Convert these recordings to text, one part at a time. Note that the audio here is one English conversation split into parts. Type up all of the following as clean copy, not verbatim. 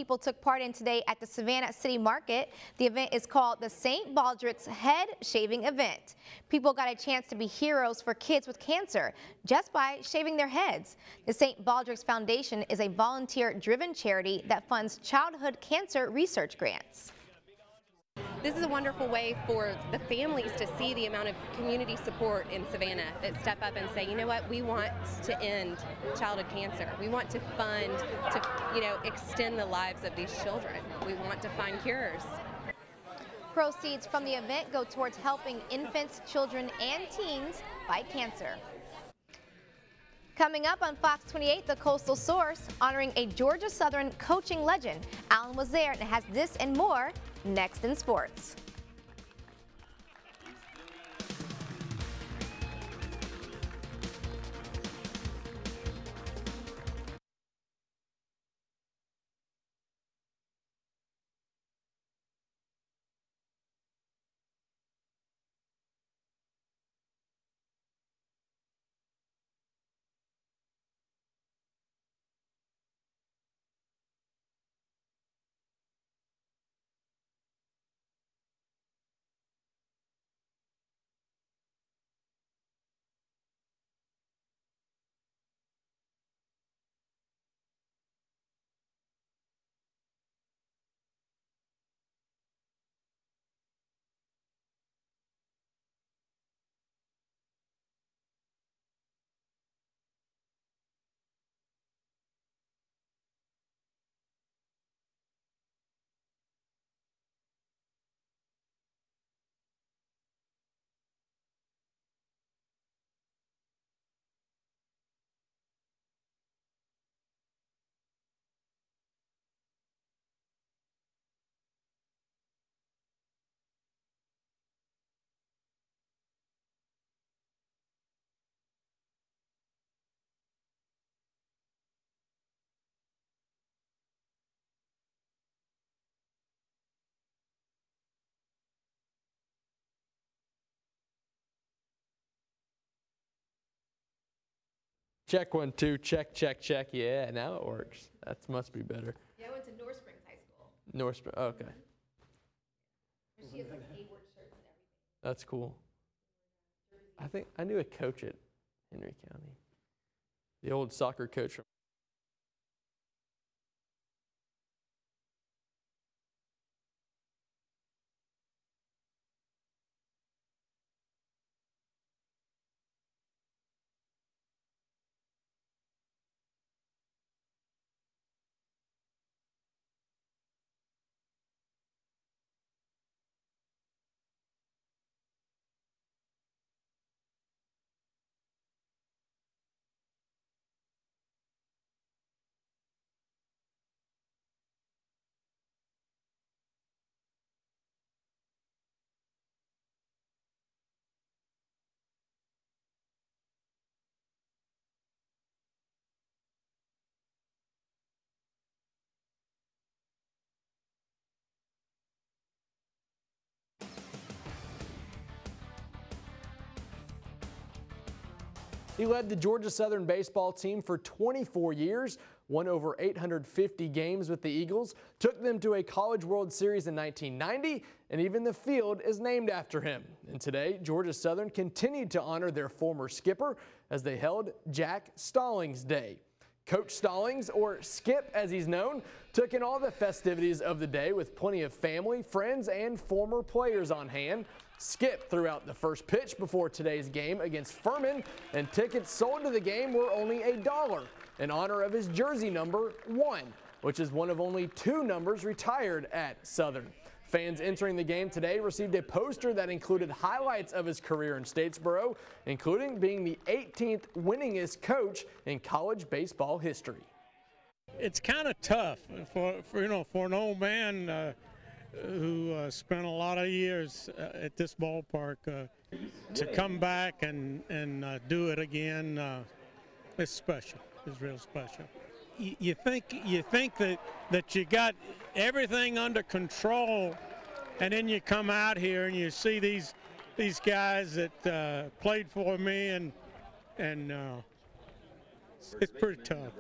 people took part in today at the Savannah City Market. The event is called the St. Baldrick's Head Shaving Event. People got a chance to be heroes for kids with cancer just by shaving their heads. The St. Baldrick's Foundation is a volunteer-driven charity that funds childhood cancer research grants. This is a wonderful way for the families to see the amount of community support in Savannah that step up and say, you know what, we want to end childhood cancer. We want to fund, to extend the lives of these children. We want to find cures. Proceeds from the event go towards helping infants, children, and teens fight cancer. Coming up on Fox 28, The Coastal Source, honoring a Georgia Southern coaching legend. Alan was there and has this and more next in sports. Check 1 2, check, check, check. Yeah, now it works. That must be better. Yeah, I went to North Springs High School. North Springs, okay. She has like Hayward shirts and everything. That's cool. I think I knew a coach at Henry County. The old soccer coach from He led the Georgia Southern baseball team for 24 years, won over 850 games with the Eagles, took them to a College World Series in 1990, and even the field is named after him. And today, Georgia Southern continued to honor their former skipper as they held Jack Stallings Day. Coach Stallings, or Skip as he's known, took in all the festivities of the day with plenty of family, friends, and former players on hand. Skip threw out the first pitch before today's game against Furman, and tickets sold to the game were only $1 in honor of his jersey number 1, which is one of only 2 numbers retired at Southern. Fans entering the game today received a poster that included highlights of his career in Statesboro, including being the 18th winningest coach in college baseball history. It's kind of tough for an old man who spent a lot of years at this ballpark to come back and do it again. It's special. It's real special. You think that you got everything under control, and then you come out here and you see these guys that played for me, and it's pretty tough.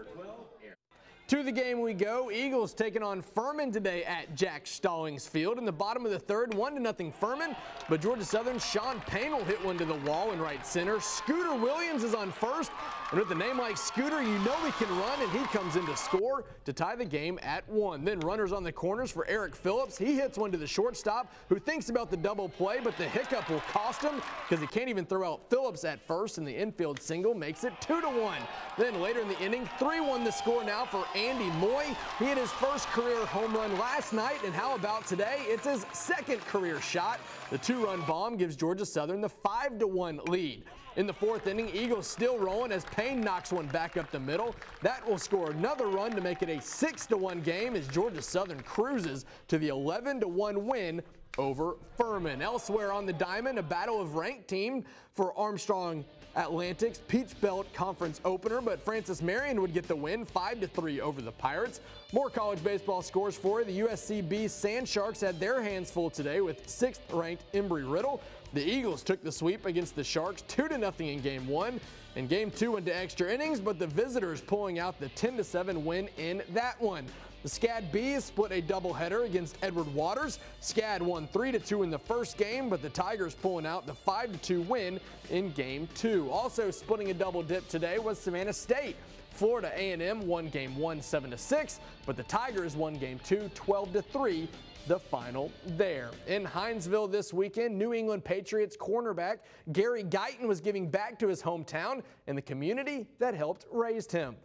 To the game we go. Eagles taking on Furman today at Jack Stallings Field. In the bottom of the third, 1-0 Furman. But Georgia Southern's Sean Payne will hit one to the wall in right center. Scooter Williams is on first. And with a name like Scooter, you know he can run, and he comes in to score to tie the game at 1. Then runners on the corners for Eric Phillips. He hits one to the shortstop, who thinks about the double play, but the hiccup will cost him because he can't even throw out Phillips at first, and the infield single makes it 2-1. Then later in the inning, 3-1 the score now for Andy Moy. He hit his first career home run last night, and how about today? It's his second career shot. The 2-run bomb gives Georgia Southern the 5-1 lead. In the fourth inning, Eagles still rolling as Payne knocks one back up the middle. That will score another run to make it a 6-1 game as Georgia Southern cruises to the 11-1 win over Furman. Elsewhere on the diamond, a battle of ranked team for Armstrong Atlantic's Peach Belt Conference opener, but Francis Marion would get the win 5-3 over the Pirates. More college baseball scores for you. The USCB Sand Sharks had their hands full today with 6th ranked Embry-Riddle. The Eagles took the sweep against the Sharks 2-0 in Game 1, and Game 2 went to extra innings, but the visitors pulling out the 10-7 win in that one. The SCAD Bees split a doubleheader against Edward Waters. SCAD won 3-2 in the first game, but the Tigers pulling out the 5-2 win in Game 2. Also splitting a double dip today was Savannah State. Florida A&M won Game 1 7-6, but the Tigers won Game 2 12-3. The final there. In Hinesville this weekend, New England Patriots cornerback Gary Guyton was giving back to his hometown and the community that helped raise him.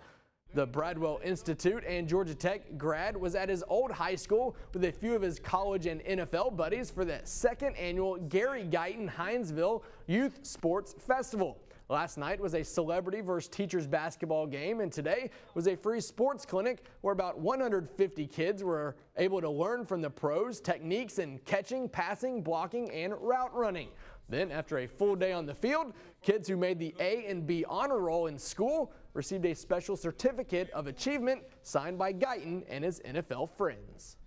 The Bradwell Institute and Georgia Tech grad was at his old high school with a few of his college and NFL buddies for the 2nd annual Gary Guyton Hinesville Youth Sports Festival. Last night was a celebrity versus teachers basketball game, and today was a free sports clinic where about 150 kids were able to learn from the pros techniques in catching, passing, blocking, and route running. Then, after a full day on the field, kids who made the A and B honor roll in school received a special certificate of achievement signed by Guyton and his NFL friends.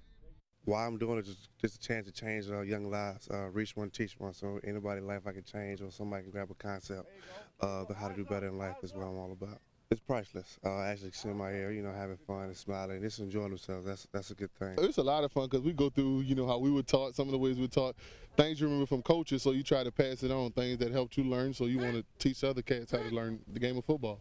Why I'm doing it is just a chance to change young lives, reach one, teach one, so anybody's life I can change or somebody can grab a concept of how to do better in life is what I'm all about. It's priceless. Actually seeing my hair, having fun and smiling, just enjoying themselves, that's a good thing. It's a lot of fun because we go through, how we were taught, some of the ways we were taught, things you remember from coaches, so you try to pass it on, things that helped you learn, so you want to teach other cats how to learn the game of football.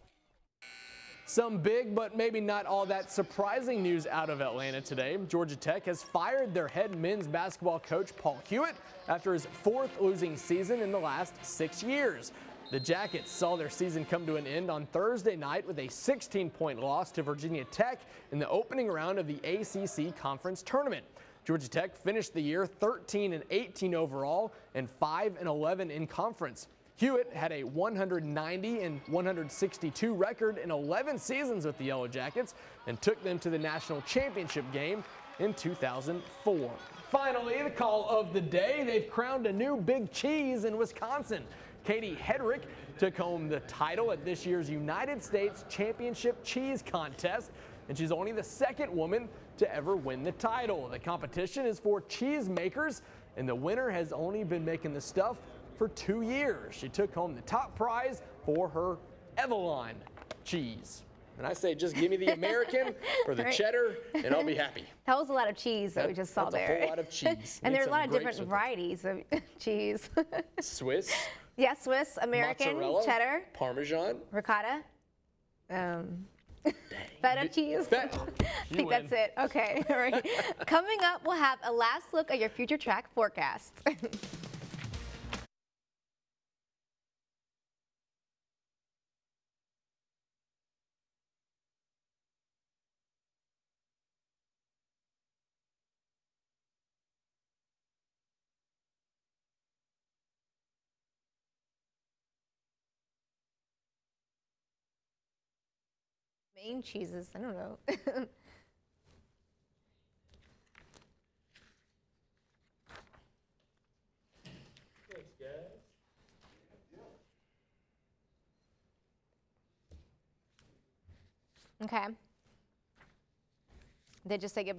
Some big but maybe not all that surprising news out of Atlanta today. Georgia Tech has fired their head men's basketball coach Paul Hewitt after his 4th losing season in the last 6 years. The Jackets saw their season come to an end on Thursday night with a 16-point loss to Virginia Tech in the opening round of the ACC Conference Tournament. Georgia Tech finished the year 13-18 overall and 5-11 in conference. Hewitt had a 190-162 record in 11 seasons with the Yellow Jackets and took them to the national championship game in 2004. Finally, the call of the day. They've crowned a new big cheese in Wisconsin. Katie Hedrick took home the title at this year's United States Championship Cheese Contest, and she's only the 2nd woman to ever win the title. The competition is for cheese makers, and the winner has only been making the stuff for 2 years. She took home the top prize for her Evelyn cheese. And I say just give me the American or the cheddar and I'll be happy. That was a lot of cheese that we just saw there. That's a whole lot of cheese. And there are a lot of different varieties of cheese. Swiss. Yeah, Swiss, American, mozzarella, cheddar, Parmesan, ricotta, feta cheese. I think that's it. Okay, all right. Coming up, we'll have a last look at your future track forecast. Main cheeses, I don't know. Thanks, guys. Okay. They just say goodbye.